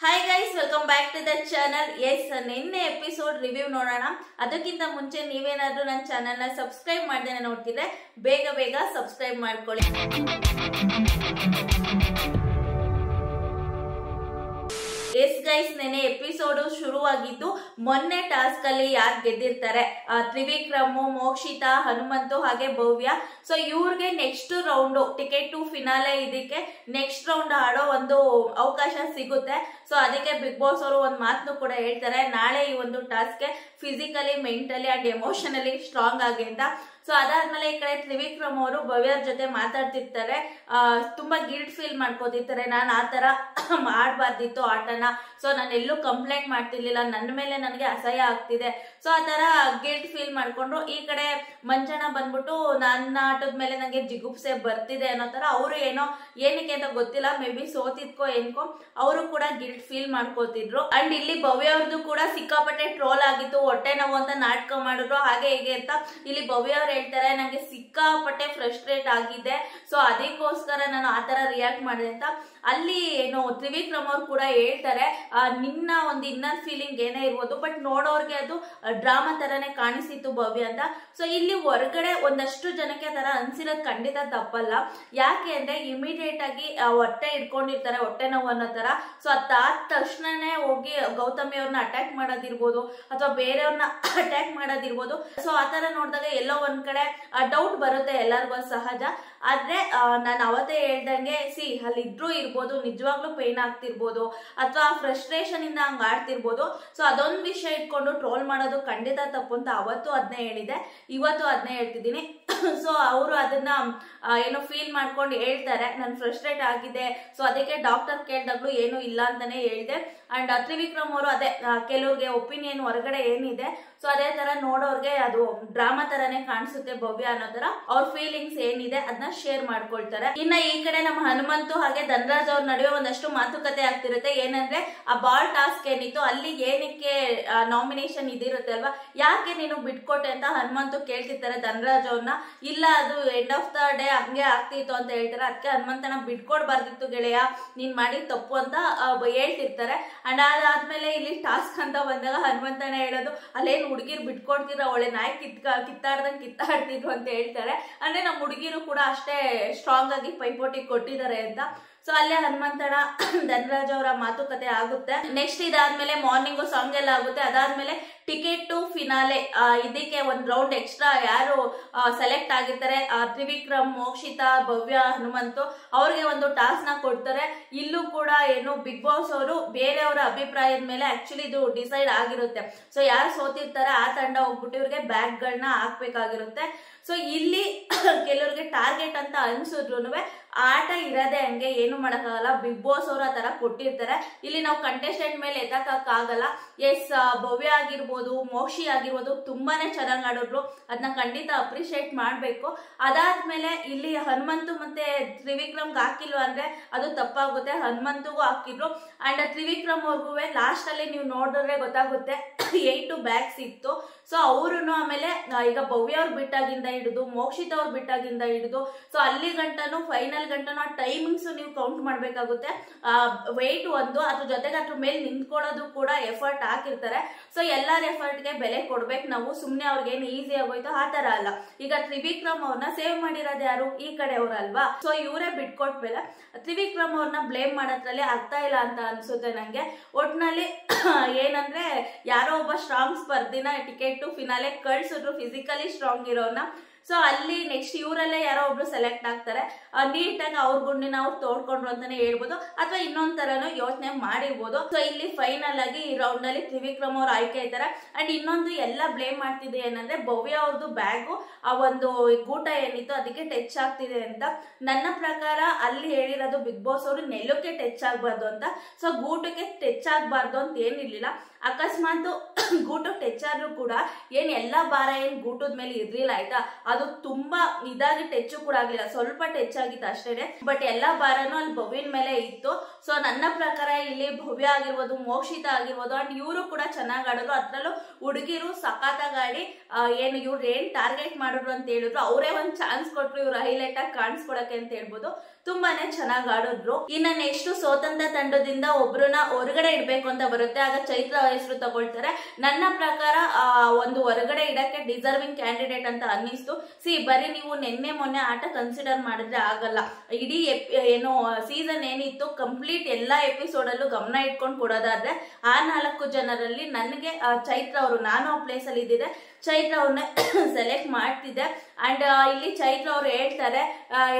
Hi guys, welcome back to the channel. Yes, ನಿನ್ನೆ episode review ನೋಡೋಣ. ಅದಕ್ಕಿಂತ ಮುಂಚೆ ನೀವೇನಾದ್ರೂ ನನ್ನ ಚಾನಲ್ ನ ಸಬ್ಸ್ಕ್ರೈಬ್ ಮಾಡ್ದೇನೆ ನೋಡ್ತಿದ್ರೆ ಬೇಗ ಬೇಗ ಸಬ್ಸ್ಕ್ರೈಬ್ ಮಾಡ್ಕೊಳ್ಳಿ. ಎಸ್ ಗೈಸ್, ನೆನೆ ಎಪಿಸೋಡ್ ಶುರುವಾಗಿದ್ದು ಮೊನ್ನೆ ಟಾಸ್ಕ್ ಅಲ್ಲಿ ಯಾರು ಗೆದ್ದಿರ್ತಾರೆ, ತ್ರಿವಿಕ್ರಮ್, ಮೋಕ್ಷಿತಾ, ಹನುಮಂತು ಹಾಗೆ ಭವ್ಯ. ಸೊ ಇವ್ರಿಗೆ next round ticket to finale, ಇದಕ್ಕೆ ನೆಕ್ಸ್ಟ್ ರೌಂಡ್ ಆಡೋ ಒಂದು ಅವಕಾಶ ಸಿಗುತ್ತೆ. ಸೊ ಅದಕ್ಕೆ ಬಿಗ್ ಬಾಸ್ ಅವರು ಒಂದು ಮಾತನ್ನು ಕೂಡ ಹೇಳ್ತಾರೆ, ನಾಳೆ ಈ ಒಂದು ಟಾಸ್ಕ್ಗೆ physically, mentally and emotionally strong ಆಗಿ ಅಂತ. ಸೊ ಅದಾದ್ಮೇಲೆ ಈ ಕಡೆ ತ್ರಿವಿಕ್ರಮ್ ಅವರು ಭವ್ಯರ ಜೊತೆ ಮಾತಾಡ್ತಿರ್ತಾರೆ. ತುಂಬಾ ಗಿಲ್ಟ್ ಫೀಲ್ ಮಾಡ್ಕೋತಿರ್ತಾರೆ, ನಾನು ಆತರ ಮಾಡಬಾರ್ದಿತ್ತು ಆಟನ. ಸೊ ನಾನು ಎಲ್ಲೂ ಕಂಪ್ಲೇಂಟ್ ಮಾಡ್ತಿರ್ಲಿಲ್ಲ, ನನ್ನ ಮೇಲೆ ನನಗೆ ಅಸಹ್ಯ ಆಗ್ತಿದೆ. ಸೊ ಆತರ ಗಿಲ್ಟ್ ಫೀಲ್ ಮಾಡ್ಕೊಂಡ್ರು. ಈ ಕಡೆ ಮಂಜಣ್ಣ ಬಂದ್ಬಿಟ್ಟು ನನ್ನ ಆಟದ ಮೇಲೆ ನನಗೆ ಜಿಗುಪ್ಸೆ ಬರ್ತಿದೆ ಅನ್ನೋ ತರ ಅವರು ಏನಕ್ಕೆ ಅಂತ ಗೊತ್ತಿಲ್ಲ, ಮೇ ಬಿ ಸೋತಿದ್ಕೋ ಏನ್ಕೋ ಅವರು ಕೂಡ ಗಿಲ್ಟ್ ಫೀಲ್ ಮಾಡ್ಕೋತಿದ್ರು. ಅಂಡ್ ಇಲ್ಲಿ ಭವ್ಯ ಅವ್ರದ್ದು ಕೂಡ ಸಿಕ್ಕಾಪಟ್ಟೆ ಟ್ರೋಲ್ ಆಗಿತ್ತು, ಹೊಟ್ಟೆ ನೋವು ಅಂತ ನಾಟಕ ಮಾಡಿದ್ರು ಹಾಗೆ ಹೀಗೆ ಅಂತ. ಇಲ್ಲಿ ಭವ್ಯ ಅವ್ರು ಹೇಳ್ತಾರೆ, ನಂಗೆ ಸಿಕ್ಕಾಪಟ್ಟೆ ಫ್ರಸ್ಟ್ರೇಟ್ ಆಗಿದೆ, ಸೊ ಅದಕ್ಕೋಸ್ಕರ ನಾನು ಆತರ ರಿಯಾಕ್ಟ್ ಮಾಡಿದೆ ಅಂತ. ಅಲ್ಲಿ ತ್ರಿವಿಕ್ರಮ್ ಅವ್ರು ಕೂಡ ಹೇಳ್ತಾರೆ, ನಿನ್ನ ಒಂದು ಇನ್ನರ್ ಫೀಲಿಂಗ್ ಏನೇ ಇರ್ಬೋದು, ಬಟ್ ನೋಡೋರ್ಗೆ ಅದು ಡ್ರಾಮಾ ತರನೇ ಕಾಣಿಸಿತ್ತು ಭವ್ಯ ಅಂತ. ಸೊ ಇಲ್ಲಿ ಹೊರಗಡೆ ಒಂದಷ್ಟು ಜನಕ್ಕೆ ತರ ಅನ್ಸಿರೋದು ಖಂಡಿತ ತಪ್ಪಲ್ಲ. ಯಾಕೆ ಅಂದ್ರೆ ಇಮಿಡಿಯೇಟ್ ಆಗಿ ಹೊಟ್ಟೆ ಇಟ್ಕೊಂಡಿರ್ತಾರೆ, ಹೊಟ್ಟೆ ನೋವು ಅನ್ನೋ ತರ. ಸೊ ಅದಾದ ತಕ್ಷಣನೇ ಹೋಗಿ ಗೌತಮಿ ಅವ್ರನ್ನ ಅಟ್ಯಾಕ್ ಮಾಡೋದಿರ್ಬೋದು ಅಥವಾ ಬೇರೆಯವ್ರನ್ನ ಅಟ್ಯಾಕ್ ಮಾಡೋದಿರ್ಬೋದು. ಸೊ ಆತರ ನೋಡಿದಾಗ ಎಲ್ಲೋ ಒಂದ್ ಕಡೆ ಡೌಟ್ ಬರುತ್ತೆ, ಎಲ್ಲರಿಗೂ ಸಹಜ. ಆದ್ರೆ ನಾನು ಅವತ್ತೇ ಹೇಳ್ದಂಗೆ, ಅಲ್ಲಿ ಇದ್ರೂ ಇರ್ಬೋದು, ನಿಜವಾಗ್ಲೂ ಪೇನ್ ಆಗ್ತಿರ್ಬೋದು ಅಥವಾ ಫ್ರಸ್ಟ್ರೇಷನ್ ಇಂದ ಹಂಗ ಆಡ್ತಿರ್ಬೋದು. ಸೊ ಅದೊಂದು ವಿಷಯ ಇಟ್ಕೊಂಡು ಟ್ರೋಲ್ ಮಾಡೋದು ಖಂಡಿತ ತಪ್ಪು ಅಂತ ಅವತ್ತು ಅದನ್ನೇ ಹೇಳಿದೆ, ಇವತ್ತು ಅದನ್ನೇ ಹೇಳ್ತಿದ್ದೀನಿ. ಸೊ ಅವರು ಅದನ್ನ ಫೀಲ್ ಮಾಡ್ಕೊಂಡು ಹೇಳ್ತಾರೆ, ನಾನು ಫ್ರಸ್ಟ್ರೇಟ್ ಆಗಿದೆ, ಸೊ ಅದಕ್ಕೆ ಡಾಕ್ಟರ್ ಕೇಳಿದಾಗ್ಲೂ ಏನು ಇಲ್ಲ ಅಂತಾನೆ ಹೇಳಿದೆ. ಅಂಡ್ ತ್ರಿವಿಕ್ರಮ್ ಅವರು ಅದೇ ಕೆಲವ್ರಿಗೆ ಒಪಿನಿಯನ್ ಹೊರಗಡೆ ಏನಿದೆ, ಸೊ ಅದೇ ತರ ನೋಡೋರ್ಗೆ ಅದು ಡ್ರಾಮಾ ತರಾನೇ ಕಾಣಿಸುತ್ತೆ ಭವ್ಯ ಅನ್ನೋ ತರ ಅವ್ರ ಫೀಲಿಂಗ್ಸ್ ಏನಿದೆ ಅದನ್ನ ಶೇರ್ ಮಾಡ್ಕೊಳ್ತಾರೆ. ಇನ್ನ ಈ ಕಡೆ ನಮ್ಮ ಹನುಮಂತು ಹಾಗೆ ಧನರಾಜ್ ಅವ್ರ ನಡುವೆ ಒಂದಷ್ಟು ಮಾತುಕತೆ ಆಗ್ತಿರುತ್ತೆ. ಏನಂದ್ರೆ ಆ ಬಾಲ್ ಟಾಸ್ಕ್ ಏನಿತ್ತು ಅಲ್ಲಿ ಏನಕ್ಕೆ ನಾಮಿನೇಷನ್ ಇದಿರುತ್ತೆ ಅಲ್ವಾ, ಯಾಕೆ ನೀನು ಬಿಟ್ಕೊಟ್ಟೆ ಅಂತ ಹನುಮಂತು ಕೇಳ್ತಿರ್ತಾರೆ ಧನರಾಜ್ ಅವ್ರನ್ನ. ಇಲ್ಲ, ಅದು ಎಂಡ್ ಆಫ್ ದ ಡೇ ಹಂಗೆ ಆಗ್ತಿತ್ತು ಅಂತ ಹೇಳ್ತಾರೆ, ಅದಕ್ಕೆ ಹನುಮಂತನ ಬಿಟ್ಕೊಡ್ಬಾರ್ದಿತ್ತು ಗೆಳೆಯ, ನೀನ್ ಮಾಡಿದ ತಪ್ಪು ಅಂತ ಹೇಳ್ತಿರ್ತಾರೆ. ಅಂಡ್ ಅದಾದ್ಮೇಲೆ ಇಲ್ಲಿ ಟಾಸ್ಕ್ ಅಂತ ಬಂದಾಗ ಹನುಮಂತನ ಹೇಳೋದು, ಅಲ್ಲೇನು ಹುಡುಗಿರು ಬಿಟ್ಕೊಡ್ತಿರ, ಒಳ್ಳೆ ನಾಯಿ ಕಿತ್ತಾಡ್ದಂಗೆ ಕಿತ್ತಾಡ್ತಿದ್ರು ಅಂತ ಹೇಳ್ತಾರೆ. ಅಂದ್ರೆ ನಮ್ಮ ಹುಡುಗಿರು ಕೂಡ ಅಷ್ಟೇ ಸ್ಟ್ರಾಂಗ್ ಆಗಿ ಪೈಪೋಟಿ ಕೊಟ್ಟಿದ್ದಾರೆ ಅಂತ. ಸೊ ಅಲ್ಲೇ ಹನುಮಂತನ ಧನರಾಜ್ ಅವರ ಮಾತುಕತೆ ಆಗುತ್ತೆ. ನೆಕ್ಸ್ಟ್ ಇದಾದ್ಮೇಲೆ ಮಾರ್ನಿಂಗ್ ಸಾಂಗ್ ಎಲ್ಲ ಆಗುತ್ತೆ. ಅದಾದ್ಮೇಲೆ ಟಿಕೆಟ್ ಟು ಫಿನಾಲೆ, ಇದಕ್ಕೆ ಒಂದ್ ರೌಂಡ್ ಎಕ್ಸ್ಟ್ರಾ ಯಾರು ಸೆಲೆಕ್ಟ್ ಆಗಿರ್ತಾರೆ, ತ್ರಿವಿಕ್ರಮ್, ಮೋಕ್ಷಿತಾ, ಭವ್ಯ, ಹನುಮಂತು ಅವ್ರಿಗೆ ಒಂದು ಟಾಸ್ಕ್ ನ ಕೊಡ್ತಾರೆ. ಇಲ್ಲೂ ಕೂಡ ಬಿಗ್ ಬಾಸ್ ಅವರು ಬೇರೆಯವರ ಅಭಿಪ್ರಾಯದ ಮೇಲೆ ಆಕ್ಚುಲಿ ಇದು ಡಿಸೈಡ್ ಆಗಿರುತ್ತೆ. ಸೊ ಯಾರು ಸೋತಿರ್ತಾರೆ ಆ ತಂಡ ಹೋಗ್ಬಿಟ್ಟು ಇವ್ರಿಗೆ ಬ್ಯಾಗ್ ಗಳನ್ನ ಹಾಕ್ಬೇಕಾಗಿರುತ್ತೆ. ಸೊ ಇಲ್ಲಿ ಕೆಲವ್ರಿಗೆ ಟಾರ್ಗೆಟ್ ಅಂತ ಅನ್ಸಿದ್ರು ಆಟ ಇರೋದೇ ಹಂಗೆ, ಏನು ಮಾಡಕ್ಕಾಗಲ್ಲ. ಬಿಗ್ ಬಾಸ್ ಅವರು ಆ ತರ ಕೊಟ್ಟಿರ್ತಾರೆ, ಇಲ್ಲಿ ನಾವು ಕಂಟೆಸ್ಟೆಂಟ್ ಮೇಲೆ ಎತ್ತಕ್ಕಾಗಲ್ಲ. ಎಸ್, ಭವ್ಯ ಆಗಿರ್ಬೋದು, ಮೋಕ್ಷಿ ಆಗಿರ್ಬೋದು ತುಂಬಾನೇ ಚೆನ್ನಾಗಿ ಆಡಿದ್ರು, ಅದನ್ನ ಖಂಡಿತ ಅಪ್ರಿಶಿಯೇಟ್ ಮಾಡ್ಬೇಕು. ಅದಾದ್ಮೇಲೆ ಇಲ್ಲಿ ಹನುಮಂತು ಮತ್ತೆ ತ್ರಿವಿಕ್ರಮ್ಗೆ ಹಾಕಿಲ್ವ ಅಂದ್ರೆ ಅದು ತಪ್ಪಾಗುತ್ತೆ, ಹನುಮಂತಗೂ ಹಾಕಿದ್ರು. ಅಂಡ್ ತ್ರಿವಿಕ್ರಮ್ ಅವ್ರಿಗೂ ಲಾಸ್ಟ್ ಅಲ್ಲಿ ನೀವು ನೋಡಿದ್ರೆ ಗೊತ್ತಾಗುತ್ತೆ 8 ಬ್ಯಾಗ್ಸ್ ಇತ್ತು. ಸೊ ಅವರು ಆಮೇಲೆ ಈಗ ಭವ್ಯ ಅವ್ರು ಬಿಟ್ಟಾಗಿಂದ ಹಿಡಿದು ಮೋಕ್ಷಿತಾ ಅವ್ರು ಬಿಟ್ಟಾಗಿಂದ ಹಿಡಿದು ಸೊ ಅಲ್ಲಿ ಗಂಟನು ಫೈನಲ್ ಗಂಟನು ಆ ಟೈಮಿಂಗ್ಸ್ ನೀವು ಕೌಂಟ್ ಮಾಡ್ಬೇಕಾಗುತ್ತೆ. ವೆಯ್ಟ್ ಒಂದು, ಅದ್ರ ಜೊತೆಗೆ ಅದ್ರ ಮೇಲೆ ನಿಂತ್ಕೊಳ್ಳೋದು ಕೂಡ ಎಫರ್ಟ್ ಹಾಕಿರ್ತಾರೆ. ಸೊ ಎಲ್ಲರ ಎಫರ್ಟ್ಗೆ ಬೆಲೆ ಕೊಡ್ಬೇಕು ನಾವು, ಸುಮ್ನೆ ಅವ್ರಿಗೆ ಏನು ಈಸಿ ಆಗೋಯ್ತು ಆ ತರ ಅಲ್ಲ. ಈಗ ತ್ರಿವಿಕ್ರಮ್ ಅವ್ರನ್ನ ಸೇವ್ ಮಾಡಿರೋದು ಯಾರು, ಈ ಕಡೆ ಅವ್ರಲ್ವಾ. ಸೊ ಇವರೇ ಬಿಟ್ಕೊಟ್ಮೇಲೆ ತ್ರಿವಿಕ್ರಮ್ ಅವ್ರನ್ನ ಬ್ಲೇಮ್ ಮಾಡೋದ್ರಲ್ಲಿ ಅರ್ಥ ಇಲ್ಲ ಅಂತ ಅನ್ಸುತ್ತೆ ನಂಗೆ. ಒಟ್ನಲ್ಲಿ ಏನಂದ್ರೆ ಯಾರೋ ಒಬ್ಬ ಸ್ಟ್ರಾಂಗ್ ಸ್ಪರ್ಧಿನ ಟಿಕೆಟ್ ಟು ಫಿನಾಲೆ ಕಳ್ಸಿದ್ರು, ಫಿಸಿಕಲಿ ಸ್ಟ್ರಾಂಗ್ ಇರೋನ. ಸೊ ಅಲ್ಲಿ ನೆಕ್ಸ್ಟ್ ಇವರಲ್ಲೇ ಯಾರೋ ಒಬ್ರು ಸೆಲೆಕ್ಟ್ ಆಗ್ತಾರೆ, ನೀಟಾಗಿ ಅವ್ರ ಗುಂಡಿನ ಅವ್ರು ತೋಡ್ಕೊಂಡ್ರು ಅಂತಾನೆ ಹೇಳ್ಬೋದು, ಅಥವಾ ಇನ್ನೊಂದ್ ತರನು ಯೋಚನೆ ಮಾಡಿರ್ಬೋದು. ಸೊ ಇಲ್ಲಿ ಫೈನಲ್ ಆಗಿ ಈ ರೌಂಡ್ ನಲ್ಲಿ ತ್ರಿವಿಕ್ರಮ್ ಅವ್ರು ಆಯ್ಕೆ ಆಯ್ತಾರೆ. ಅಂಡ್ ಇನ್ನೊಂದು ಎಲ್ಲ ಬ್ಲೇಮ್ ಮಾಡ್ತಿದೆ ಏನಂದ್ರೆ ಭವ್ಯ ಅವ್ರದ್ದು ಬ್ಯಾಗು ಆ ಒಂದು ಗೂಟ ಏನಿತ್ತು ಅದಕ್ಕೆ ಟಚ್ ಆಗ್ತಿದೆ ಅಂತ. ನನ್ನ ಪ್ರಕಾರ ಅಲ್ಲಿ ಹೇಳಿರೋದು ಬಿಗ್ ಬಾಸ್ ಅವರು ನೆಲಕ್ಕೆ ಟಚ್ ಆಗ್ಬಾರ್ದು ಅಂತ. ಸೊ ಗೂಟಕ್ಕೆ ಟಚ್ ಆಗ್ಬಾರ್ದು ಅಂತ ಏನಿರ್ಲಿಲ್ಲ, ಅಕಸ್ಮಾತ್ ಗೂಟು ಟಚ್ ಆದ್ರೂ ಕೂಡ ಏನ್ ಎಲ್ಲಾ ಭಾರ ಏನ್ ಗೂಟದ ಮೇಲೆ ಇರ್ಲಿಲ್ಲ ಆಯ್ತಾ, ಅದು ತುಂಬಾ ಇದಾಗಿ ಟಚ್ ಕೂಡ ಆಗ್ಲಿಲ್ಲ, ಸ್ವಲ್ಪ ಟಚ್ ಆಗಿತ್ತು ಅಷ್ಟೇನೆ. ಬಟ್ ಎಲ್ಲಾ ಭಾರನು ಅಲ್ಲಿ ಭವ್ಯನ ಮೇಲೆ ಇತ್ತು. ಸೊ ನನ್ನ ಪ್ರಕಾರ ಇಲ್ಲಿ ಭವ್ಯ ಆಗಿರ್ಬೋದು, ಮೋಕ್ಷಿತಾ ಆಗಿರ್ಬೋದು ಅಂಡ್ ಇವರು ಕೂಡ ಚೆನ್ನಾಗಿ ಆಡಿದ್ರು. ಅದ್ರಲ್ಲೂ ಹುಡುಗಿರು ಸಖತ್ತಾಗಿ ಇವ್ರು ಏನ್ ಟಾರ್ಗೆಟ್ ಮಾಡಿದ್ರು ಅಂತ ಹೇಳಿದ್ರು, ಅವರೇ ಒಂದ್ ಚಾನ್ಸ್ ಕೊಟ್ರು ಇವ್ರು ಹೈಲೈಟ್ ಆಗಿ ಕಾಣಿಸ್ಕೊಳಕ್ಕೆ ಅಂತ ಹೇಳ್ಬೋದು. ತುಂಬಾನೇ ಚೆನ್ನಾಗಿ ಆಡಿದ್ರು. ಇನ್ನ ನೆಕ್ಸ್ಟ್ ಸ್ವತಂತ್ರ ತಂಡದಿಂದ ಒಬ್ರನ್ನ ಹೊರಗಡೆ ಇಡ್ಬೇಕು ಅಂತ ಬರುತ್ತೆ. ಆಗ ಚೈತ್ರ ಹೆಸರು ತಗೊಳ್ತಾರೆ. ನನ್ನ ಪ್ರಕಾರ ಒಂದು ಹೊರಗಡೆ ಇಡಕ್ಕೆ ಡಿಸರ್ವಿಂಗ್ ಕ್ಯಾಂಡಿಡೇಟ್ ಅಂತ ಅನ್ನಿಸ್ತು. ಬರೀ ನೀವು ನಿನ್ನೆ ಮೊನ್ನೆ ಆಟ ಕನ್ಸಿಡರ್ ಮಾಡಿದ್ರೆ ಆಗಲ್ಲ. ಇಡೀ ಏನು ಸೀಸನ್ ಏನಿತ್ತು ಕಂಪ್ಲೀಟ್ ಎಲ್ಲಾ ಎಪಿಸೋಡ್ ಅಲ್ಲೂ ಗಮನ ಇಟ್ಕೊಂಡು ಕೊಡೋದಾದ್ರೆ ಆ 4 ಜನರಲ್ಲಿ ನನಗೆ ಚೈತ್ರ ಅವರು, ನಾನು ಆ ಪ್ಲೇಸ್ ಅಲ್ಲಿ ಇದ್ದಿದ್ದೆ, ಚೈತ್ರ ಅವ್ರನ್ನ ಸೆಲೆಕ್ಟ್ ಮಾಡ್ತಿದ್ದೆ. ಅಂಡ್ ಇಲ್ಲಿ ಚೈತ್ರ ಅವ್ರು ಹೇಳ್ತಾರೆ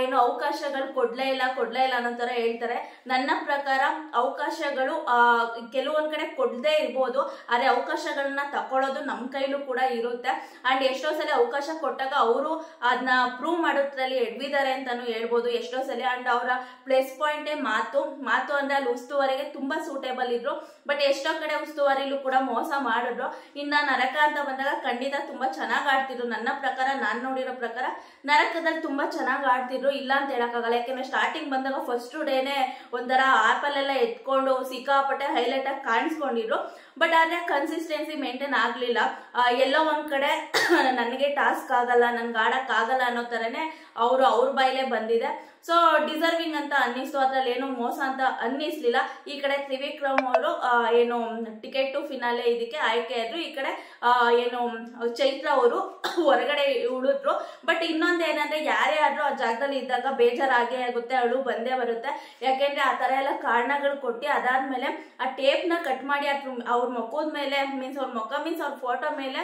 ಏನು ಅವಕಾಶಗಳು ಕೊಡ್ಲೇ ಇಲ್ಲ ಅನ್ನೋ ತರ ಹೇಳ್ತಾರೆ. ನನ್ನ ಪ್ರಕಾರ ಅವಕಾಶಗಳು ಕೆಲವೊಂದ್ ಕಡೆ ಕೊಡದೇ ಇರ್ಬೋದು, ಆದ್ರೆ ಅವಕಾಶಗಳನ್ನ ತಕೊಳ್ಳೋದು ನಮ್ ಕೈಲೂ ಕೂಡ ಇರುತ್ತೆ. ಅಂಡ್ ಎಷ್ಟೋ ಸಲ ಅವಕಾಶ ಕೊಟ್ಟಾಗ ಅವರು ಅದನ್ನ ಪ್ರೂವ್ ಮಾಡೋದ್ರಲ್ಲಿ ಎಡ್ವಿದ್ದಾರೆ ಅಂತಾನು ಹೇಳ್ಬೋದು ಎಷ್ಟೋ ಸಲ. ಅಂಡ್ ಅವರ ಪ್ಲಸ್ ಪಾಯಿಂಟೇ ಮಾತು ಅಂದ್ರೆ ಅಲ್ಲಿ ಉಸ್ತುವಾರಿಗೆ ತುಂಬಾ ಸೂಟೇಬಲ್ ಇದ್ರು. ಬಟ್ ಎಷ್ಟೋ ಕಡೆ ಉಸ್ತುವಾರಿಲೂ ಕೂಡ ಮೋಸ ಮಾಡಿದ್ರು. ಇನ್ನ ನರಕ ಅಂತ ಬಂದಾಗ ಖಂಡಿತ ತುಂಬಾ ಚೆನ್ನಾಗಿ ಆಡ್ತಿದ್ರು. ನನ್ನ ಪ್ರಕಾರ, ನಾನ್ ನೋಡಿರೋ ಪ್ರಕಾರ ನರಕದಲ್ಲಿ ತುಂಬಾ ಚೆನ್ನಾಗಿ ಆಡ್ತಿದ್ರು, ಇಲ್ಲ ಅಂತ ಹೇಳಕ್ಕಾಗಲ್ಲ. ಯಾಕಂದ್ರೆ ಸ್ಟಾರ್ಟಿಂಗ್ ಬಂದಾಗ ಫಸ್ಟ್ ಡೇನೆ ಒಂಥರ ಆಪಲ್ ಎಲ್ಲ ಎತ್ಕೊಂಡು ಸಿಕ್ಕಾಪಟ್ಟೆ ಹೈಲೈಟ್ ಆಗಿ ಕಾಣಿಸ್ಕೊಂಡಿದ್ರು. ಬಟ್ ಆದ್ರೆ ಕನ್ಸಿಸ್ಟೆನ್ಸಿ ಮೇಂಟೈನ್ ಆಗ್ಲಿಲ್ಲ. ಎಲ್ಲೋ ಒಂದ್ ಕಡೆ ನನಗೆ ಟಾಸ್ಕ್ ಆಗಲ್ಲ, ನನ್ಗೆ ಆಡಕ್ ಆಗಲ್ಲ ಅನ್ನೋ ತರನೇ ಅವ್ರ ಬಾಯಿಲೆ ಬಂದಿದೆ. ಸೊ ಡಿಸರ್ವಿಂಗ್ ಅಂತ ಅನ್ನಿಸ್ತು, ಅದ್ರಲ್ಲಿ ಏನು ಮೋಸ ಅಂತ ಅನ್ನಿಸ್ಲಿಲ್ಲ. ಈ ಕಡೆ ತ್ರಿವಿಕ್ರಮ್ ಅವರು ಏನು ಟಿಕೆಟ್ ಟು ಫಿನಾಲೆ ಇದಕ್ಕೆ ಆಯ್ಕೆ ಆದ್ರು. ಈ ಕಡೆ ಏನು ಚೈತ್ರ ಅವರು ಹೊರಗಡೆ ಉಳಿದ್ರು. ಬಟ್ ಇನ್ನೊಂದೇನಂದ್ರೆ ಯಾರೇ ಆದ್ರೂ ಆ ಜಾಗದಲ್ಲಿ ಇದ್ದಾಗ ಬೇಜಾರಾಗೇ ಆಗುತ್ತೆ, ಅಳು ಬಂದೇ ಬರುತ್ತೆ. ಯಾಕೆಂದ್ರೆ ಆ ತರ ಎಲ್ಲ ಕಾರಣಗಳು ಕೊಟ್ಟು ಅದಾದ್ಮೇಲೆ ಆ ಟೇಪ್ ನ ಕಟ್ ಮಾಡಿ ಅವ್ರ ಮುಖದ ಮೇಲೆ ಅವ್ರ ಫೋಟೋ ಮೇಲೆ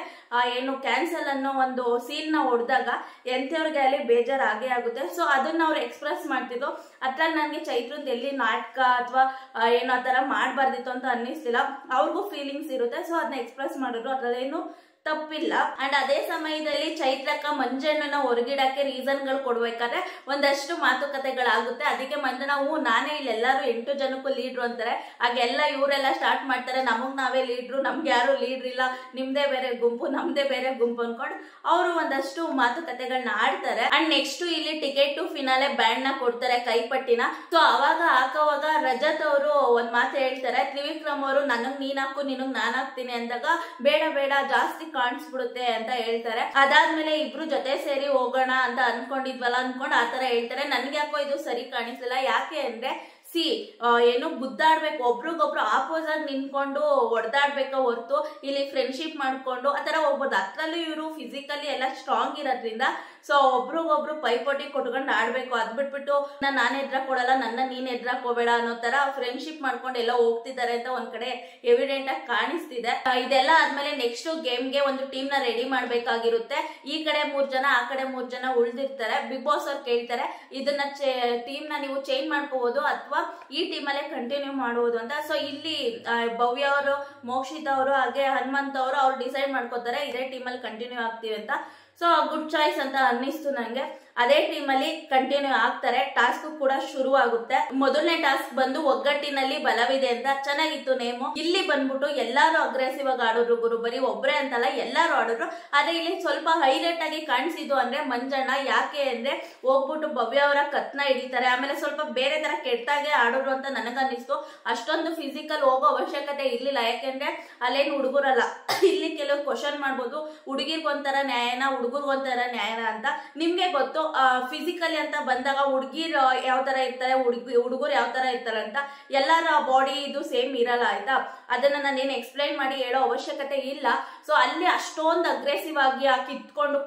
ಏನು ಕ್ಯಾನ್ಸಲ್ ಅನ್ನೋ ಒಂದು ಸೀನ್ ನ ಹೊಡೆದಾಗ ಎಂತವ್ರಿಗೆ ಅಲ್ಲಿ ಬೇಜಾರಾಗೇ ಆಗುತ್ತೆ. ಸೊ ಅದನ್ನ ಅವ್ರು ಎಕ್ಸ್ಪ್ರೆಸ್ ಮಾಡ್ತಿದ್ರು. ಅದ್ರಲ್ಲಿ ನನ್ಗೆ ಚೈತ್ರದ ಎಲ್ಲಿ ನಾಟಕ ಅಥವಾ ಏನೋ ಆ ತರ ಮಾಡ್ಬಾರ್ದಿತ್ತು ಅಂತ ಅನ್ನಿಸ್ತಿಲ್ಲ. ಅವ್ರಿಗೂ ಫೀಲಿಂಗ್ಸ್ ಇರುತ್ತೆ, ಸೊ ಅದನ್ನ ಎಕ್ಸ್ಪ್ರೆಸ್ ಮಾಡಿದ್ರು, ಅದ್ರಲ್ಲೇನು ತಪ್ಪಿಲ್ಲ. ಅಂಡ್ ಅದೇ ಸಮಯದಲ್ಲಿ ಚೈತ್ರಕ್ಕ ಮಂಜಣ್ಣನ ಹೊರಗಿಡಕ್ಕೆ ರೀಸನ್ ಗಳು ಕೊಡ್ಬೇಕಾದ್ರೆ ಒಂದಷ್ಟು ಮಾತುಕತೆಗಳಾಗುತ್ತೆ. ಅದಕ್ಕೆ ಮಂಜಣ್ಣ ನಾನೇ ಇಲ್ಲಿ ಎಲ್ಲಾರು 8 ಜನಕ್ಕೂ ಲೀಡ್ರು ಅಂತಾರೆ. ಹಾಗೆಲ್ಲ ಇವರೆಲ್ಲ ಸ್ಟಾರ್ಟ್ ಮಾಡ್ತಾರೆ, ನಮಗ್ ನಾವೇ ಲೀಡ್ರು, ನಮ್ಗೆ ಯಾರು ಲೀಡ್ರ್ ಇಲ್ಲ, ನಿಮ್ದೇ ಬೇರೆ ಗುಂಪು ನಮ್ದೇ ಬೇರೆ ಗುಂಪು ಅನ್ಕೊಂಡು ಅವರು ಒಂದಷ್ಟು ಮಾತುಕತೆಗಳನ್ನ ಆಡ್ತಾರೆ. ಅಂಡ್ ನೆಕ್ಸ್ಟ್ ಇಲ್ಲಿ ಟಿಕೆಟ್ ಟು ಫಿನಾಲೆ ಬ್ಯಾಂಡ್ ನ ಕೊಡ್ತಾರೆ, ಕೈಪಟ್ಟಿನ. ಸೊ ಅವಾಗ ಹಾಕೋವಾಗ ರಜತ್ ಅವರು ಒಂದ್ ಮಾತು ಹೇಳ್ತಾರೆ, ತ್ರಿವಿಕ್ರಮ್ ಅವರು ನನಗ್ ನೀನ್ ಹಾಕು ನಿನಗ್ ನಾನ್ ಹಾಕ್ತೀನಿ ಅಂದಾಗ ಬೇಡ ಜಾಸ್ತಿ ಕಾಣಿಸ್ಬಿಡುತ್ತೆ ಅಂತ ಹೇಳ್ತಾರೆ. ಅದಾದ್ಮೇಲೆ ಇಬ್ರು ಜೊತೆ ಸೇರಿ ಹೋಗೋಣ ಅಂತ ಅನ್ಕೊಂಡಿದ್ವಲ್ಲ ಅನ್ಕೊಂಡ್ ಆತರ ಹೇಳ್ತಾರೆ. ನನ್ಗೆ ಯಾಕೋ ಇದು ಸರಿ ಕಾಣಿಸ್ಲಿಲ್ಲ. ಯಾಕೆ ಅಂದ್ರೆ ಏನು ಗುದ್ದಾಡ್ಬೇಕು, ಒಬ್ರಿಗೊಬ್ರು ಆಪೋಸಿಟ್ ನಿಂತ್ಕೊಂಡು ಹೊಡೆದಾಡ್ಬೇಕ ಹೊರ್ತು ಇಲ್ಲಿ ಫ್ರೆಂಡ್ಶಿಪ್ ಮಾಡ್ಕೊಂಡು ಆತರ ಹೋಗ್ಬೋದು. ಅದ್ರಲ್ಲೂ ಇವರು ಫಿಸಿಕಲಿ ಎಲ್ಲ ಸ್ಟ್ರಾಂಗ್ ಇರೋದ್ರಿಂದ ಸೊ ಒಬ್ರಿಗೊಬ್ರು ಪೈಪೋಟಿ ಕೊಟ್ಕೊಂಡು ಆಡ್ಬೇಕು. ಅದ್ ಬಿಟ್ಬಿಟ್ಟು ನಾನ್ ಎದ್ರಾಕ್ ಕೊಡಲ್ಲ, ನನ್ನ ನೀನ್ ಎದ್ರಾಕ್ ಹೋಗ್ಬೇಡ ಅನ್ನೋ ತರ ಫ್ರೆಂಡ್ಶಿಪ್ ಮಾಡ್ಕೊಂಡು ಎಲ್ಲ ಹೋಗ್ತಿದ್ದಾರೆ ಅಂತ ಒಂದ್ ಕಡೆ ಎವಿಡೆಂಟ್ ಆಗಿ ಕಾಣಿಸ್ತಿದೆ. ಇದೆಲ್ಲ ಆದ್ಮೇಲೆ ನೆಕ್ಸ್ಟ್ ಗೇಮ್ಗೆ ಒಂದು ಟೀಮ್ ನ ರೆಡಿ ಮಾಡ್ಬೇಕಾಗಿರುತ್ತೆ. ಈ ಕಡೆ 3 ಜನ, ಆ ಕಡೆ 3 ಜನ ಉಳ್ದಿರ್ತಾರೆ. ಬಿಗ್ ಬಾಸ್ ಅವ್ರು ಕೇಳ್ತಾರೆ ಇದನ್ನ ಟೀಮ್ ನ ನೀವು ಚೇಂಜ್ ಮಾಡ್ಕೋಬಹುದು ಅಥವಾ ಈ ಟೀಮ್ ಅಲ್ಲೇ ಕಂಟಿನ್ಯೂ ಮಾಡುವುದು ಅಂತ. ಸೊ ಇಲ್ಲಿ ಭವ್ಯ ಅವರು, ಮೋಕ್ಷಿತಾ ಅವರು ಹಾಗೆ ಹನುಮಂತ್ ಅವರು ಡಿಸೈಡ್ ಮಾಡ್ಕೋತಾರೆ ಇದೇ ಟೀಮ್ ಅಲ್ಲಿ ಕಂಟಿನ್ಯೂ ಆಗ್ತೀವಿ ಅಂತ. ಸೊ ಗುಡ್ ಚಾಯ್ಸ್ ಅಂತ ಅನ್ನಿಸ್ತು ನಂಗೆ. ಅದೇ ಟೀಮ್ ಅಲ್ಲಿ ಕಂಟಿನ್ಯೂ ಆಗ್ತಾರೆ. ಟಾಸ್ಕ್ ಕೂಡ ಶುರು ಆಗುತ್ತೆ. ಮೊದಲನೇ ಟಾಸ್ಕ್ ಬಂದು ಒಗ್ಗಟ್ಟಿನಲ್ಲಿ ಬಲವಿದೆ ಅಂತ, ಚೆನ್ನಾಗಿತ್ತು ನೇಮು. ಇಲ್ಲಿ ಬಂದ್ಬಿಟ್ಟು ಎಲ್ಲಾರು ಅಗ್ರೆಸಿವ್ ಆಗಿ ಆಡೋರು ಗುರು, ಬರೀ ಒಬ್ರೇ ಅಂತಲ್ಲ ಎಲ್ಲಾರು ಆಡೋರು. ಆದ್ರೆ ಇಲ್ಲಿ ಸ್ವಲ್ಪ ಹೈಲೈಟ್ ಆಗಿ ಕಾಣಿಸಿದ್ದು ಅಂದ್ರೆ ಮಂಜಣ್ಣ. ಯಾಕೆ ಅಂದ್ರೆ ಹೋಗ್ಬಿಟ್ಟು ಭವ್ಯ ಅವರ ಕತ್ನ ಹಿಡಿತಾರೆ, ಆಮೇಲೆ ಸ್ವಲ್ಪ ಬೇರೆ ತರ ಕೆಟ್ಟಾಗೆ ಆಡೋರು ಅಂತ ನನಗನ್ನಿಸ್ತು. ಅಷ್ಟೊಂದು ಫಿಸಿಕಲ್ ಹೋಗೋ ಅವಶ್ಯಕತೆ ಇರ್ಲಿಲ್ಲ, ಯಾಕೆಂದ್ರೆ ಅಲ್ಲೇನು ಹುಡುಗರಲ್ಲ. ಇಲ್ಲಿ ಕೆಲವು ಕ್ವಶನ್ ಮಾಡ್ಬೋದು, ಹುಡುಗಿರ್ಗೊಂಥರ ನ್ಯಾಯನ ಹುಡುಗರ್ಗೊಂಥರ ನ್ಯಾಯನ ಅಂತ. ನಿಮ್ಗೆ ಗೊತ್ತು ಫಿಸಿಕಲಿ ಅಂತ ಬಂದಾಗ ಹುಡುಗಿರ್ ಯಾವ ತರ ಇರ್ತಾರೆ, ಹುಡುಗರು ಯಾವ ತರ ಇರ್ತಾರೆ ಅಂತ. ಎಲ್ಲರ ಬಾಡಿ ಇದು ಸೇಮ್ ಇರಲ್ಲ ಆಯ್ತಾ. ಅದನ್ನ ನಾನೇನು ಎಕ್ಸ್ಪ್ಲೈನ್ ಮಾಡಿ ಹೇಳೋ ಅವಶ್ಯಕತೆ ಇಲ್ಲ. ಸೊ ಅಲ್ಲಿ ಅಷ್ಟೊಂದು ಅಗ್ರೆಸಿವ್ ಆಗಿ ಕಿತ್ಕೊಂಡು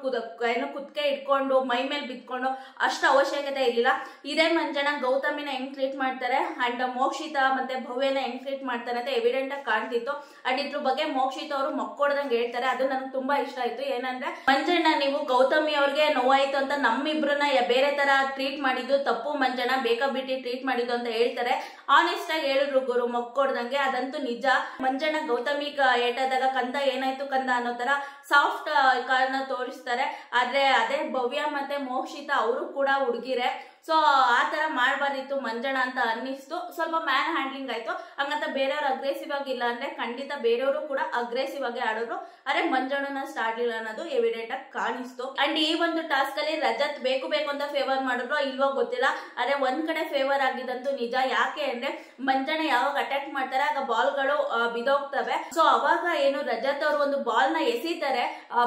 ಕುತ್ಕೆ ಇಟ್ಕೊಂಡು ಮೈ ಮೇಲೆ ಬಿತ್ಕೊಂಡು ಅಷ್ಟು ಅವಶ್ಯಕತೆ ಇರ್ಲಿಲ್ಲ. ಇದೇ ಮಂಜಣ್ಣ ಗೌತಮಿನ ಹೆಂಗ್ ಟ್ರೀಟ್ ಮಾಡ್ತಾರೆ ಅಂಡ್ ಮೋಕ್ಷಿತಾ ಮತ್ತೆ ಭವ್ಯನ ಹೆಂಗ್ ಟ್ರೀಟ್ ಮಾಡ್ತಾರೆ ಅಂತ ಎವಿಡೆಂಟ್ ಆಗಿ ಕಾಣ್ತಿತ್ತು. ಅಂಡ್ ಇದ್ರ ಬಗ್ಗೆ ಮೋಕ್ಷಿತಾ ಅವರು ಮಕ್ಕೊಡ್ದಂಗೆ ಹೇಳ್ತಾರೆ, ಅದು ನನಗೆ ತುಂಬಾ ಇಷ್ಟ ಆಯ್ತು. ಏನಂದ್ರೆ ಮಂಜಣ್ಣ ನೀವು ಗೌತಮಿ ಅವ್ರಿಗೆ ನೋವಾಯ್ತು ಅಂತ ನಮ್ಮಿಬ್ರನ್ನ ಬೇರೆ ತರ ಟ್ರೀಟ್ ಮಾಡಿದ್ದು ತಪ್ಪು, ಮಂಜಣ್ಣ ಬೇಕಾಬಿಟ್ಟಿ ಟ್ರೀಟ್ ಮಾಡಿದ್ದು ಅಂತ ಹೇಳ್ತಾರೆ. ಆನೆಸ್ಟ್ ಆಗಿ ಹೇಳಿದ್ರು ಗುರು ಮಕ್ಕೊಡ್ದಂಗೆ, ಅದಂತೂ ನಿಜ. ಮಂಜಣ್ಣ ಗೌತಮಿ ಏಟಾದಾಗ ಕಂದ ಏನಾಯ್ತು ಕಂದ ಅನ್ನೋ ತರ ಸಾಫ್ಟ್ ಕಾರಣ ತೋರಿಸ್ತಾರೆ. ಆದ್ರೆ ಅದೇ ಭವ್ಯ ಮತ್ತೆ ಮೋಕ್ಷಿತಾ ಅವರು ಕೂಡ ಹುಡುಗಿರೆ. ಸೊ ಆ ತರ ಮಾಡ್ಬಾರ್ದಿತ್ತು ಮಂಜಣ್ಣ ಅಂತ ಅನ್ನಿಸ್ತು. ಸ್ವಲ್ಪ ಮ್ಯಾನ್ ಹ್ಯಾಂಡ್ಲಿಂಗ್ ಆಯ್ತು. ಹಂಗಂತ ಬೇರೆಯವ್ರು ಅಗ್ರೆಸಿವ್ ಆಗಿಲ್ಲ ಅಂದ್ರೆ ಖಂಡಿತ ಬೇರೆಯವರು ಕೂಡ ಅಗ್ರೆಸಿವ್ ಆಗಿ ಆಡೋರು. ಆದ್ರೆ ಮಂಜಣ್ಣನ ಸ್ಟಾರ್ಟ್ಲಿಲ್ಲ ಅನ್ನೋದು ಎವಿಡೆಂಟ್ ಆಗಿ ಕಾಣಿಸ್ತು. ಅಂಡ್ ಈ ಒಂದು ಟಾಸ್ಕ್ ಅಲ್ಲಿ ರಜತ್ ಬೇಕು ಅಂತ ಫೇವರ್ ಮಾಡಿದ್ರು ಇಲ್ವೋ ಗೊತ್ತಿಲ್ಲ. ಆದ್ರೆ ಒಂದ್ ಕಡೆ ಫೇವರ್ ಆಗಿದಂತೂ ನಿಜ. ಯಾಕೆ ಅಂದ್ರೆ ಮಂಜಣ್ಣ ಯಾವಾಗ ಅಟ್ಯಾಕ್ ಮಾಡ್ತಾರೆ ಆಗ ಬಾಲ್ಗಳು ಬಿದೋಗ್ತವೆ. ಸೊ ಅವಾಗ ಏನು ರಜತ್ ಅವರು ಒಂದು ಬಾಲ್ ನ ಎಸಿತಾರೆ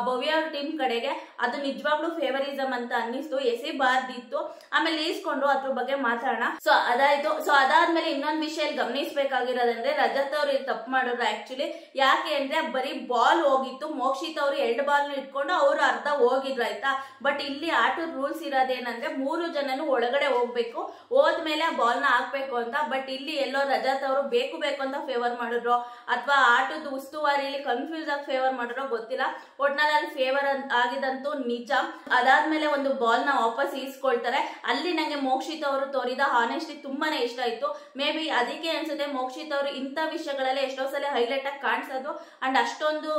ಭವ್ಯ ಅವ್ರ ಟೀಮ್ ಕಡೆಗೆ, ಅದು ನಿಜವಾಗ್ಲೂ ಫೇವರಿಸಮ್ ಅಂತ ಅನ್ನಿಸ್ತು. ಎಸಿಬಾರ್ದಿತ್ತು. ಆಮೇಲೆ ಈಸ್ಕೊಂಡ್ರು, ಅದ್ರ ಬಗ್ಗೆ ಮಾತಾಡೋಣ. ಸೊ ಅದಾಯ್ತು. ಸೊ ಅದಾದ್ಮೇಲೆ ಇನ್ನೊಂದ್ ವಿಷಯ ಗಮನಿಸಬೇಕಾಗಿರೋದಂದ್ರೆ ರಜತ್ ಅವ್ರು ತಪ್ಪು ಮಾಡಿದ್ರು ಆಕ್ಚುಲಿ. ಯಾಕೆ ಅಂದ್ರೆ ಬರೀ ಬಾಲ್ ಹೋಗಿತ್ತು, ಮೋಕ್ಷಿತ್ ಅವರು 2 ಬಾಲ್ ಇಟ್ಕೊಂಡು ಅವ್ರು ಅರ್ಧ ಹೋಗಿದ್ರು ಆಯ್ತಾ. ಬಟ್ ಇಲ್ಲಿ ಆಟದ ರೂಲ್ಸ್ ಇರೋದೇನಂದ್ರೆ 3 ಜನನು ಒಳಗಡೆ ಹೋಗ್ಬೇಕು, ಹೋದ್ಮೇಲೆ ಆ ಬಾಲ್ ನ ಹಾಕ್ಬೇಕು ಅಂತ. ಬಟ್ ಇಲ್ಲಿ ಎಲ್ಲೋ ರಜತ್ ಅವರು ಬೇಕು ಅಂತ ಫೇವರ್ ಮಾಡಿದ್ರು ಅಥವಾ ಆಟದ ಉಸ್ತುವಾರಿಲಿ ಕನ್ಫ್ಯೂಸ್ ಆಗಿ ಫೇವರ್ ಮಾಡಿರೋ ಗೊತ್ತಿಲ್ಲ. ಒಟ್ನಲ್ಲಿ ಅಲ್ಲಿ ಫೇವರ್ ಆಗಿದಂತೂ ನಿಜ. ಅದಾದ್ಮೇಲೆ ಒಂದು ಬಾಲ್ ನ ವಾಪಸ್ ಈಸ್ಕೊಳ್ತಾರೆ. ಅಲ್ಲಿ ನಂಗೆ ಮೋಕ್ಷಿತ್ ಅವರು ತೋರಿದ ಹಾನೆಸ್ಟಿ ತುಂಬಾನೇ ಇಷ್ಟ ಆಯ್ತು. ಮೇ ಬಿ ಅದಕ್ಕೆ ಅನ್ಸುತ್ತೆ ಮೋಕ್ಷಿತ್ ಅವರು ಇಂಥ ವಿಷಯಗಳಲ್ಲಿ ಎಷ್ಟೋ ಸಲ ಹೈಲೈಟ್ ಆಗಿ ಕಾಣಿಸೋದು ಅಂಡ್ ಅಷ್ಟೊಂದು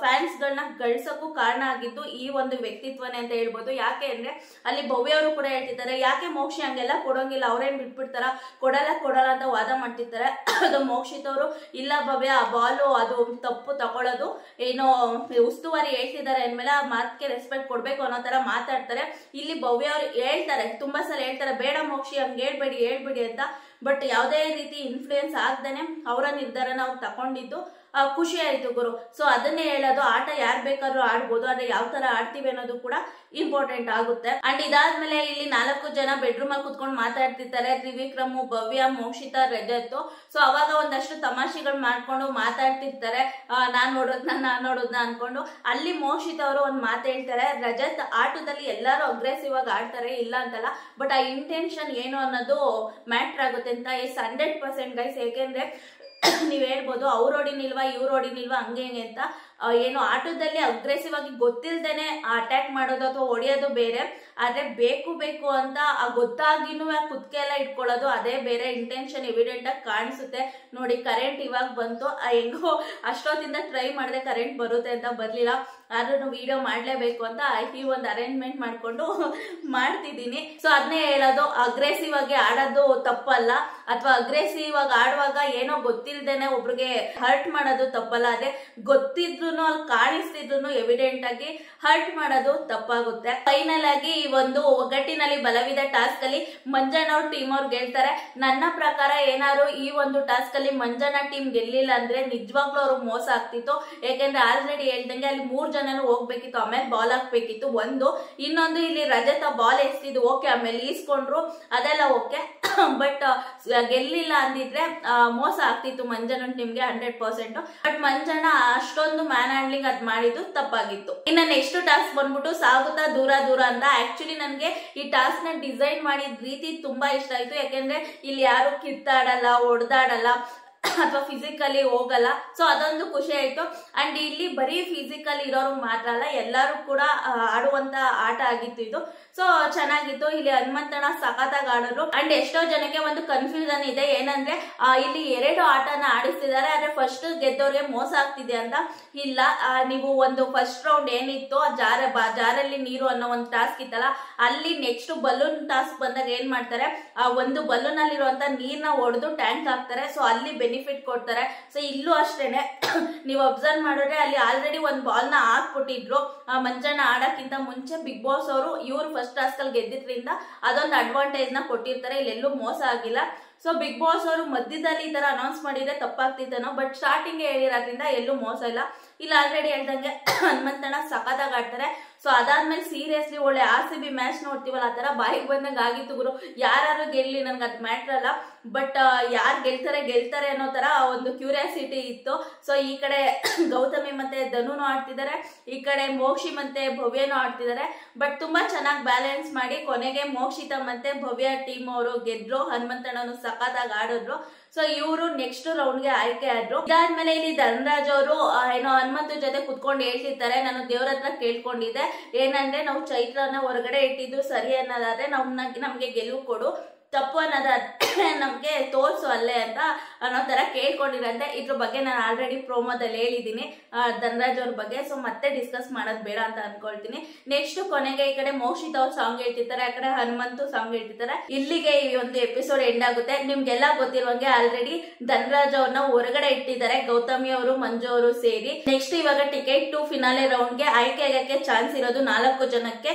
ಫ್ಯಾನ್ಸ್ ಗಳನ್ನ ಗಳಿಸೋಕ್ಕೂ ಕಾರಣ ಆಗಿದ್ದು ಈ ಒಂದು ವ್ಯಕ್ತಿತ್ವನೇ ಅಂತ ಹೇಳ್ಬೋದು. ಯಾಕೆ ಅಂದ್ರೆ ಅಲ್ಲಿ ಭವ್ಯ ಅವರು ಕೂಡ ಹೇಳ್ತಿದ್ದಾರೆ, ಯಾಕೆ ಮೋಕ್ಷಿ ಹಂಗೆಲ್ಲ ಕೊಡೋಂಗಿಲ್ಲ, ಅವ್ರೇನ್ ಬಿಟ್ಬಿಡ್ತಾರ, ಕೊಡಲ್ಲ ಅಂತ ವಾದ ಮಾಡ್ತಿರ್ತಾರೆ. ಅದು ಮೋಕ್ಷಿತ್ ಅವರು ಇಲ್ಲ ಭವ್ಯ, ಆ ಬಾಲು ಅದು ತಪ್ಪು ತಗೊಳ್ಳೋದು, ಏನೋ ಉಸ್ತುವಾರಿ ಹೇಳ್ತಿದ್ದಾರೆ ಅಂದ್ಮೇಲೆ ಆ ಮಾತಿಗೆ ರೆಸ್ಪೆಕ್ಟ್ ಕೊಡ್ಬೇಕು ಅನ್ನೋ ತರ ಮಾತಾಡ್ತಾರೆ. ಇಲ್ಲಿ ಭವ್ಯ ಅವರು ಹೇಳ್ತಾರೆ, ತುಂಬಾ ಸಲ ಹೇಳ್ತಾರೆ ಬೇಡ ಮೋಕ್ಷಿ ಹಂಗೆ ಹೇಳ್ಬೇಡಿ ಅಂತ. ಬಟ್ ಯಾವುದೇ ರೀತಿ ಇನ್ಫ್ಲೂಯೆನ್ಸ್ ಆಗ್ದೇನೆ ಅವರ ನಿರ್ಧಾರನ ಅವ್ರು ತಗೊಂಡಿದ್ದು ಖುಷಿ ಆಯ್ತು ಗುರು. ಸೊ ಅದನ್ನೇ ಹೇಳೋದು, ಆಟ ಯಾರು ಬೇಕಾದ್ರೂ ಆಡ್ಬೋದು, ಆದ್ರೆ ಯಾವ ತರ ಆಡ್ತೀವಿ ಅನ್ನೋದು ಕೂಡ ಇಂಪಾರ್ಟೆಂಟ್ ಆಗುತ್ತೆ. ಅಂಡ್ ಇದಾದ್ಮೇಲೆ ಇಲ್ಲಿ 4 ಜನ ಬೆಡ್ರೂಮ್ ಅಲ್ಲಿ ಕುತ್ಕೊಂಡು ಮಾತಾಡ್ತಿರ್ತಾರೆ, ತ್ರಿವಿಕ್ರಮ್, ಭವ್ಯ, ಮೋಕ್ಷಿತಾ, ರಜತ್. ಸೊ ಅವಾಗ ಒಂದಷ್ಟು ತಮಾಷೆಗಳು ಮಾಡ್ಕೊಂಡು ಮಾತಾಡ್ತಿರ್ತಾರೆ, ನಾನ್ ನೋಡೋದ್ನ ಅನ್ಕೊಂಡು. ಅಲ್ಲಿ ಮೋಕ್ಷಿತಾ ಅವರು ಒಂದ್ ಮಾತು ಹೇಳ್ತಾರೆ, ರಜತ್ ಆಟದಲ್ಲಿ ಎಲ್ಲರೂ ಅಗ್ರೆಸಿವ್ ಆಗಿ ಆಡ್ತಾರೆ, ಇಲ್ಲ ಅಂತಲ್ಲ, ಬಟ್ ಆ ಇಂಟೆನ್ಷನ್ ಏನು ಅನ್ನೋದು ಮ್ಯಾಟ್ರ್ ಆಗುತ್ತೆ ಅಂತ. 100% ಗೈಸ್. ಯಾಕೆಂದ್ರೆ ನೀವ್ ಹೇಳ್ಬೋದು ಅವ್ರು ಹೊಡಿನಿಲ್ವಾ ಇವ್ರು ಹೊಡಿನಿಲ್ವಾ ಹಂಗೆ ಅಂತ. ಏನು ಆಟದಲ್ಲಿ ಅಗ್ರೆಸಿವ್ ಆಗಿ ಗೊತ್ತಿಲ್ದೇನೆ ಅಟ್ಯಾಕ್ ಮಾಡೋದು ಅಥವಾ ಹೊಡೆಯೋದು ಬೇರೆ, ಆದ್ರೆ ಬೇಕು ಅಂತ ಗೊತ್ತಾಗಿನೂ ಕುತ್ಕೆ ಎಲ್ಲ ಇಟ್ಕೊಳ್ಳೋದು ಅದೇ ಬೇರೆ. ಇಂಟೆನ್ಷನ್ ಎವಿಡೆಂಟ್ ಆಗಿ ಕಾಣಿಸುತ್ತೆ ನೋಡಿ. ಕರೆಂಟ್ ಇವಾಗ ಬಂತು, ಹೆಂಗೋ ಅಷ್ಟೊತ್ತಿಂದ ಟ್ರೈ ಮಾಡಿದೆ ಕರೆಂಟ್ ಬರುತ್ತೆ ಅಂತ, ಬರ್ಲಿಲ್ಲ. ಆದ್ರೂ ವಿಡಿಯೋ ಮಾಡ್ಲೇಬೇಕು ಅಂತ ಈ ಒಂದು ಅರೇಂಜ್ಮೆಂಟ್ ಮಾಡ್ಕೊಂಡು ಮಾಡ್ತಿದ್ದೀನಿ. ಸೊ ಅದನ್ನೇ ಹೇಳೋದು, ಅಗ್ರೆಸಿವ್ ಆಗಿ ಆಡೋದು ತಪ್ಪಲ್ಲ, ಅಥವಾ ಅಗ್ರೆಸಿವ್ ಆಗಿ ಆಡುವಾಗ ಏನೋ ಗೊತ್ತಿಲ್ದೇನೆ ಒಬ್ರಿಗೆ ಹರ್ಟ್ ಮಾಡೋದು ತಪ್ಪಲ್ಲ. ಅದೇ ಗೊತ್ತಿದ್ರು ಅಲ್ಲಿ ಕಾಣಿಸ್ತಿದ್ರು ಎವಿಡೆಂಟ್ ಆಗಿ ಹರ್ಟ್ ಮಾಡೋದು ತಪ್ಪಾಗುತ್ತೆ. ಫೈನಲ್ ಆಗಿ ಈ ಒಂದು ಒಗ್ಗಟ್ಟಿನಲ್ಲಿ ಬಲವಿದ ಟಾಸ್ಕ್ ಅಲ್ಲಿ ಮಂಜಣ್ಣ ಅವ್ರ ಟೀಮ್ ಅವ್ರು ಗೆಲ್ತಾರೆ. ನನ್ನ ಪ್ರಕಾರ ಏನಾದ್ರು ಈ ಒಂದು ಟಾಸ್ಕ್ ಅಲ್ಲಿ ಮಂಜಣ್ಣ ಟೀಮ್ ಗೆಲ್ಲಿಲ್ಲ ಅಂದ್ರೆ ನಿಜವಾಗ್ಲೂ ಅವ್ರು ಮೋಸ ಆಗ್ತಿತ್ತು. ಯಾಕೆಂದ್ರೆ ಆಲ್ರೆಡಿ ಹೇಳ್ದಂಗೆ ಅಲ್ಲಿ 3 ಜನನು ಹೋಗ್ಬೇಕಿತ್ತು, ಆಮೇಲೆ ಬಾಲ್ ಹಾಕ್ಬೇಕಿತ್ತು. ಇನ್ನೊಂದು ಇಲ್ಲಿ ರಜತ ಬಾಲ್ ಎಸ್ತಿದ್ದು ಓಕೆ, ಆಮೇಲೆ ಈಸ್ಕೊಂಡ್ರು, ಅದೆಲ್ಲ ಓಕೆ. ಬಟ್ ಗೆಲ್ಲಿಲ್ಲ ಅಂದಿದ್ರೆ ಮೋಸ ಆಗ್ತಿತ್ತು ಮಂಜಣ್ಣ ಟೀಮ್ಗೆ 100%. ಬಟ್ ಮಂಜಣ್ಣ ಅಷ್ಟೊಂದು ಮ್ಯಾನ್ ಹ್ಯಾಂಡ್ಲಿಂಗ್ ಅದ್ ಮಾಡಿದ್ದು ತಪ್ಪಾಗಿತ್ತು. ಇನ್ನು ನೆಕ್ಸ್ಟ್ ಟಾಸ್ಕ್ ಬಂದ್ಬಿಟ್ಟು ಸಾಗುತ್ತಾ ದೂರ ಅಂತ. ಆಕ್ಚುಲಿ ನನ್ಗೆ ಈ ಟಾಸ್ಕ್ ನ ಡಿಸೈನ್ ಮಾಡಿದ ರೀತಿ ತುಂಬಾ ಇಷ್ಟ ಆಯ್ತು. ಯಾಕೆಂದ್ರೆ ಇಲ್ಲಿ ಯಾರು ಕಿತ್ತಾಡಲ್ಲ, ಹೊಡೆದಾಡಲ್ಲ ಅಥವಾ ಫಿಸಿಕಲಿ ಹೋಗಲ್ಲ. ಸೊ ಅದೊಂದು ಖುಷಿ ಆಯ್ತು. ಅಂಡ್ ಇಲ್ಲಿ ಬರೀ ಫಿಸಿಕಲ್ ಇರೋರು ಮಾತ್ರ ಅಲ್ಲ, ಎಲ್ಲರೂ ಕೂಡ ಆಡುವಂತ ಆಟ ಆಗಿತ್ತು ಇದು. ಸೊ ಚೆನ್ನಾಗಿತ್ತು. ಇಲ್ಲಿ ಹನುಮಂತಣ್ಣ ಸಖತ್ತಾಗಿ ಆಡೋರು. ಅಂಡ್ ಎಷ್ಟೋ ಜನಕ್ಕೆ ಒಂದು ಕನ್ಫ್ಯೂಷನ್ ಇದೆ, ಏನಂದ್ರೆ ಇಲ್ಲಿ 2 ಆಟನ ಆಡಿಸ್ತಿದ್ದಾರೆ, ಆದ್ರೆ ಫಸ್ಟ್ ಗೆದ್ದವ್ರಿಗೆ ಮೋಸ ಆಗ್ತಿದೆ ಅಂತ. ಇಲ್ಲ, ನೀವು ಒಂದು ಫಸ್ಟ್ ರೌಂಡ್ ಏನಿತ್ತು ಜಾರಲ್ಲಿ ನೀರು ಅನ್ನೋ ಒಂದು ಟಾಸ್ಕ್ ಇತ್ತಲ್ಲ, ಅಲ್ಲಿ ನೆಕ್ಸ್ಟ್ ಬಲೂನ್ ಟಾಸ್ಕ್ ಬಂದಾಗ ಏನ್ ಮಾಡ್ತಾರೆ, ಒಂದು ಬಲೂನ್ ಅಲ್ಲಿರುವಂತ ನೀರ್ನ ಹೊಡೆದು ಟ್ಯಾಂಕ್ ಹಾಕ್ತಾರೆ. ಸೊ ಅಲ್ಲಿ ಬೆನಿಫಿಟ್ ಕೊಡ್ತಾರೆ. ಸೊ ಇಲ್ಲೂ ಅಷ್ಟೇನೆ ನೀವು ಅಬ್ಸರ್ವ್ ಮಾಡಿದ್ರೆ ಅಲ್ಲಿ ಆಲ್ರೆಡಿ ಒಂದು ಬಾಲ್ ನ ಹಾಕ್ಬಿಟ್ಟಿದ್ರು ಮಂಜಣ್ಣ ಆಡಕ್ಕಿಂತ ಮುಂಚೆ. ಬಿಗ್ ಬಾಸ್ ಅವರು ಇವ್ರು ಫಸ್ಟ್ ಟಾಸ್ಕ್ ಅಲ್ಲಿ ಗೆದ್ದಿದ್ರಿಂದ ಅದೊಂದು ಅಡ್ವಾಂಟೇಜ್ ನ ಕೊಟ್ಟಿರ್ತಾರೆ. ಇಲ್ಲೆಲ್ಲೂ ಮೋಸ ಆಗಿಲ್ಲ. ಸೊ ಬಿಗ್ ಬಾಸ್ ಅವರು ಮಧ್ಯದಲ್ಲಿ ಈ ತರ ಅನೌನ್ಸ್ ಮಾಡಿದ್ರೆ ತಪ್ಪಾಗ್ತಿತ್ತೇನೋ, ಬಟ್ ಸ್ಟಾರ್ಟಿಂಗ್ ಹೇಳಿರೋದ್ರಿಂದ ಎಲ್ಲೂ ಮೋಸ ಇಲ್ಲ. ಇಲ್ಲಿ ಆಲ್ರೆಡಿ ಹೇಳ್ದಂಗೆ ಹನುಮಂತಣ್ಣ ಸಖತ್ತಾಗಿ ಆಡ್ತಾರೆ. ಸೊ ಅದಾದ್ಮೇಲೆ ಸೀರಿಯಸ್ಲಿ ಒಳ್ಳೆ RCB ಮ್ಯಾಚ್ ನೋಡ್ತೀವಲ್ಲ, ಆ ತರ ಬಾಯಿಗೆ ಬಂದಂಗ ಆಗಿತ್ತು ಗುರು. ಯಾರು ಗೆಲ್ಲಿ ನನ್ಗೆ ಅದ್ ಮ್ಯಾಟ್ರ್ ಅಲ್ಲ, ಬಟ್ ಯಾರು ಗೆಲ್ತಾರೆ ಅನ್ನೋ ತರ ಒಂದು ಕ್ಯೂರಿಯಾಸಿಟಿ ಇತ್ತು. ಸೊ ಈ ಕಡೆ ಗೌತಮಿ ಮತ್ತೆ ಧನುನು ಆಡ್ತಿದ್ದಾರೆ, ಈ ಕಡೆ ಮೋಕ್ಷಿ ಮತ್ತೆ ಭವ್ಯನೂ ಆಡ್ತಿದ್ದಾರೆ. ಬಟ್ ತುಂಬಾ ಚೆನ್ನಾಗಿ ಬ್ಯಾಲೆನ್ಸ್ ಮಾಡಿ ಕೊನೆಗೆ ಮೋಕ್ಷಿತಾ ಮತ್ತೆ ಭವ್ಯ ಟೀಮ್ ಅವರು ಗೆದ್ರು. ಹನುಮಂತಣ್ಣನು ಸಖತ್ತಾಗಿ ಆಡಿದ್ರು. ಸೊ ಇವರು ನೆಕ್ಸ್ಟ್ ರೌಂಡ್ಗೆ ಆಯ್ಕೆ ಆದ್ರು. ಇದಾದ್ಮೇಲೆ ಇಲ್ಲಿ ಧನರಾಜ್ ಅವರು ಏನೋ ಹನುಮಂತ ಜೊತೆ ಕುತ್ಕೊಂಡು ಹೇಳ್ತಿರ್ತಾರೆ, ನಾನು ದೇವ್ರ ಹತ್ರ ಕೇಳ್ಕೊಂಡಿದ್ದೆ, ಏನಂದ್ರೆ ನಾವು ಚೈತ್ರನ ಹೊರಗಡೆ ಇಟ್ಟಿದ್ದು ಸರಿ ಅನ್ನೋದಾದ್ರೆ ನಮ್ಗೆ ಗೆಲುವು ಕೊಡು, ತಪ್ಪು ಅನ್ನೋದಾದ್ರೆ ನಮ್ಗೆ ತೋರ್ಸು ಅಲ್ಲೇ ಅಂತ ಅನ್ನೋ ತರ ಕೇಳ್ಕೊಂಡಿರಂತೆ. ಇದ್ರ ಬಗ್ಗೆ ನಾನು ಆಲ್ರೆಡಿ ಪ್ರೋಮೋದಲ್ಲಿ ಹೇಳಿದೀನಿ ಧನರಾಜ್ ಅವ್ರ ಬಗ್ಗೆ. ಸೊ ಮತ್ತೆ ಡಿಸ್ಕಸ್ ಮಾಡೋದ್ ಬೇಡ ಅಂತ ಅನ್ಕೊಳ್ತೀನಿ. ನೆಕ್ಸ್ಟ್ ಕೊನೆಗೆ ಈ ಕಡೆ ಮೋಕ್ಷಿತ್ ಅವ್ರ ಸಾಂಗ್ ಹೇಳ್ತಿರ್ತಾರೆ, ಆ ಕಡೆ ಹನುಮಂತು ಸಾಂಗ್ ಹೇಳ್ತಿರ್ತಾರೆ. ಇಲ್ಲಿಗೆ ಈ ಒಂದು ಎಪಿಸೋಡ್ ಎಂಡ್ ಆಗುತ್ತೆ. ನಿಮ್ಗೆಲ್ಲ ಗೊತ್ತಿರುವಂಗೆ ಆಲ್ರೆಡಿ ಧನರಾಜ್ ಅವ್ರನ್ನ ಹೊರಗಡೆ ಇಟ್ಟಿದ್ದಾರೆ, ಗೌತಮಿ ಅವರು ಮಂಜು ಅವರು ಸೇರಿ. ನೆಕ್ಸ್ಟ್ ಇವಾಗ ಟಿಕೆಟ್ ಟು ಫಿನಾಲೆ ರೌಂಡ್ ಗೆ ಆಯ್ಕೆ ಆಗಕ್ಕೆ ಚಾನ್ಸ್ ಇರೋದು 4 ಜನಕ್ಕೆ,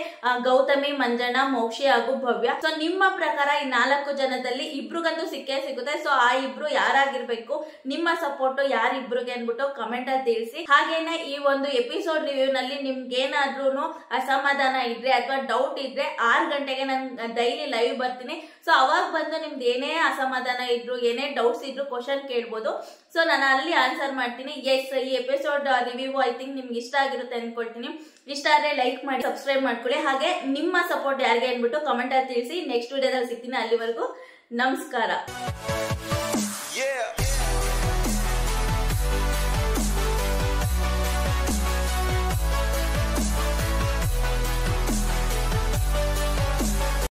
ಗೌತಮಿ, ಮಂಜಣ್ಣ, ಮೋಕ್ಷಿ ಹಾಗೂ ಭವ್ಯ. ಸೊ ನಿಮ್ಮ ಪ್ರಕಾರ ಈ 4 ಜನದಲ್ಲಿ ಇಬ್ರಿಗಂತೂ ಸಿಕ್ಕೇ ಸಿಗುತ್ತೆ. ಸೊ ಆ ಇಬ್ರು ಯಾರಾಗಿರ್ಬೇಕು, ನಿಮ್ಮ ಸಪೋರ್ಟ್ ಯಾರಿಬ್ರಿಗೆ ಅನ್ಬಿಟ್ಟು ಕಮೆಂಟ್ ಅಲ್ಲಿ ತಿಳಿಸಿ. ಹಾಗೇನೆ ಈ ಒಂದು ಎಪಿಸೋಡ್ ರಿವ್ಯೂ ನಲ್ಲಿ ನಿಮ್ಗೆ ಏನಾದ್ರೂ ಅಸಮಾಧಾನ ಇದ್ರೆ ಅಥವಾ ಡೌಟ್ ಇದ್ರೆ 6 ಗಂಟೆಗೆ ನಾನು ಡೈಲಿ ಲೈವ್ ಬರ್ತೀನಿ. ಸೊ ಅವಾಗ ಬಂದು ನಿಮ್ದು ಏನೇ ಅಸಮಾಧಾನ ಇದ್ರು, ಏನೇ ಡೌಟ್ಸ್ ಇದ್ರು ಕ್ವಶನ್ ಕೇಳ್ಬೋದು. ಸೊ ನಾನು ಅಲ್ಲಿ ಆನ್ಸರ್ ಮಾಡ್ತೀನಿ. ಎಸ್, ಈ ಎಪಿಸೋಡ್ ರಿವ್ಯೂ ಐ ಥಿಂಕ್ ನಿಮ್ಗೆ ಇಷ್ಟ ಆಗಿರುತ್ತೆ ಅನ್ಕೊಳ್ತೀನಿ. ಇಷ್ಟ ಆದ್ರೆ ಲೈಕ್ ಮಾಡಿ, ಸಬ್ಸ್ಕ್ರೈಬ್ ಮಾಡ್ಕೊಳ್ಳಿ. ಹಾಗೆ ನಿಮ್ಮ ಸಪೋರ್ಟ್ ಯಾರಿಗೆ ಅನ್ಬಿಟ್ಟು ಕಮೆಂಟ್ ಅಲ್ಲಿ ತಿಳಿಸಿ. ನೆಕ್ಸ್ಟ್ ವಿಡಿಯೋದಲ್ಲಿ ಸಿಗ್ತೀನಿ. ಅಲ್ಲಿವರೆಗೂ ನಮಸ್ಕಾರ.